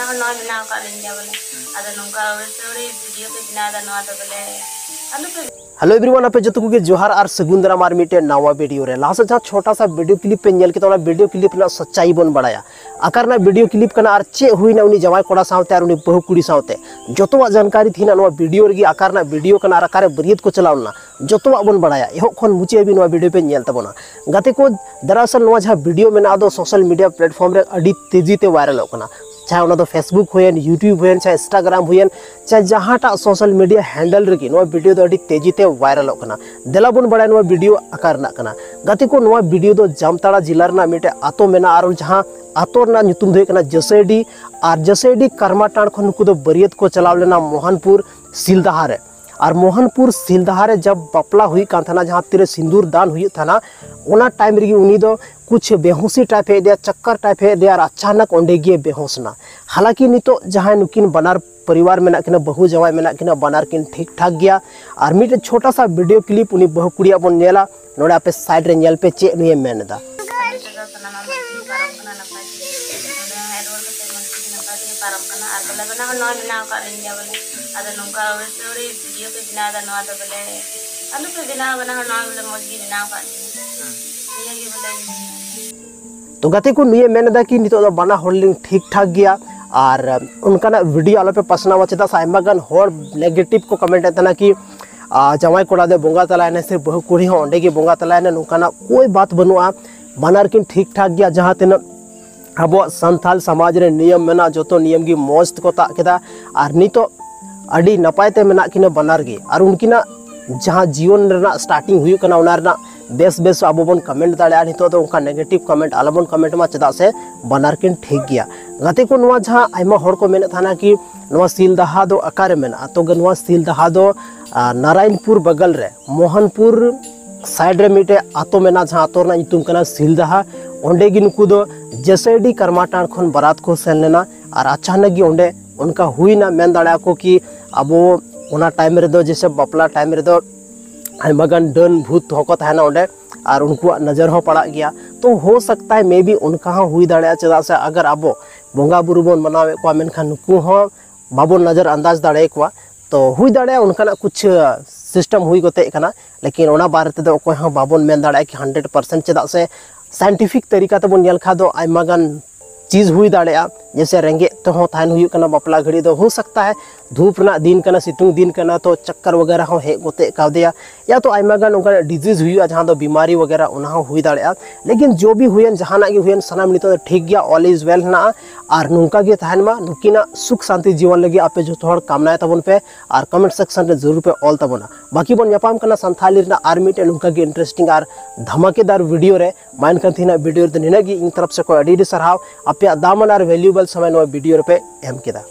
बना नॉय बनाव का लिंजा बोले आदा नोंका स्टोरी वीडियो पे बना दा नोआ तो बोले आलू पे। हेलो एवरीवन, आप जो को जोहार और सगुन दाराम और मिटे नवा वीडियो रे लास्ट जहाँ छोटा सा वीडियो क्लिप पे नेल के वीडियो क्लिप ना सच्चाई बन बड़ाया आकार ना वीडियो क्लिप करना और चे हुईना उनी जवाई कोड़ा सावते और उनी बहु कुड़ी सावते जोतोवा जानकारी थी ना नवा वीडियो रे आकार ना वीडियो करना और आकार बरियत को चलावना जोतोवा बन बड़ाया एहो खन मुचे भी नवा वीडियो पे नेल तबना गाते को दरअसल नवा जहाँ वीडियो में ना दो सोशल मीडिया प्लेटफॉर्म रे अडी तेजी ते वायरल होना चाहे उना फेसबुक हुए यूट्यूब हुए चाहे इंस्टाग्राम हुए चाहे जहाँटा सोशल मीडिया हैंडल रही वीडियो दो तेजी ते वायरल होना देला बन बड़ा वीडियो आकार ना गाते को वीडियो दो जामताड़ा जिला मिटे आतो मेना और जहाँ आतो ना नुतुम दो जसैडी और जसैडी कर्माटाण खन नुकु दो बरियत को चलाव लेना मोहनपुर सिलदहा रे और मोहनपुर सिलदहा रे जब बापला हुई कान थाना जहाँ तीरे सिंदूर दान हुई थाना उना टाइम रही उनी दो कुछ बेहोशी टाइप हे दिया चक्कर टाइप हे दिया और अचानक ओंडे गे बेहोशना। हालांकि नितो जहाँ नुकिन बनार परिवार में किना बहु जवाई में किना बनार किन ठीक ठाक गया और मिटे छोटा सा वीडियो क्लिप उनी बहु कुड़िया बन नेला नोडे आपे साइड रे नेल पे चे नुए मेनदा ada nungka story video पे बना दा नवा तो बोले आलू पे बना बना नवा बोले मौजी बना का ये बोले। तो गाते को नुए मेनदा कि नितो दो बना होल्डिंग ठीक ठाक गया और उनका ना वीडियो आलो पे पसनावा चेदा साइमा गन होर नेगेटिव को कमेंट एतना कि जवाई कोड़ा दे बोंगा तलायने सिर्फ बहु कुड़ी हो ओंडे के बोंगा तलायने नुका ना कोई बात बनुआ बनार किन ठीक ठाक गया जहाँ तेना अब संथाल समाज रे नियम मेना जो नियम की मौज को ताक केदा और नितो अड़ी नपायते मेना किना बनार गे और उनकिना जहाँ जीवन रेना स्टार्टिंग हुई कना उना रेना बेस बेस अब बन कमेंट दाड़ा नितो तो उनका नेगेटिव कमेंट आलबन कमेंट मा चेदा से बनार किन ठीक गया गाते को नवा जहाँ आयमा होर को मेने थाना कि नवा सिलदहा दो आकार मेना तो नवा सिलदहा दो नारायणपुर बगल रे मोहनपुर साइड रे मिटे आतो मेना जहाँ आतो ना नुतुम कना सिलदहा ओंडे गी नुकु दो जसैडी कर्माटाण खन बारात को सेन लेना और अचानक गी ओंडे उनका हुई ना मेन दाड़ा को कि अब उना टाइम रे दो जैसे बापला टाइम रे दो आयमागान डन भूत होको तहना ओंडे और उनको नजर हो पड़ा गया तो हो सकता है मे भी उनका हुई दाड़ा चेदा से अगर अब बोंगा बुरु बन मनावे को मेनखान नुकु हो बाबो नजर अंदाज दाड़े को तो हुई दाड़ा उनका कुछ सिस्टम हुई गोते कना लेकिन ओना बारे ते दो कोई हो बाबन मेन दाड़ा कि 100% चेदा से साइंटिफिक तरीका ते बन खा दो आयमागान चीज़ हुई दाड़ा जैसे रेंगे तो हो थान हुई कना बापला घड़ी दो हो सकता है धूप ना दिन कना सितुंग दिन कना तो चक्कर वगैरह हो हे गोते कावदिया या तो आयमागान उनका डिजीज हुई जहाँ दो बीमारी वगैरह उना हुई दाड़ा लेकिन जो भी हुई जहाँ हुई सामान नितो ठीक गया ऑल इज वेल ना और नुका गे तहन मा नुकिना सुख शांति जीवन लगे आपे जो थोड़ा कामना तबन पे और कमेंट सेक्शन रे जरूर पे ऑल तबना बाकी बन यापाम कना संथाली ना आर्मी टे नुका गे इंटरेस्टिंग और धमाकेदार वीडियो रे माइन कन थीना वीडियो रे निना गी इन तरफ से को अडी सरहाव आपे दामन और वैल्यूएबल समय नो वीडियो रे पे एम केदा।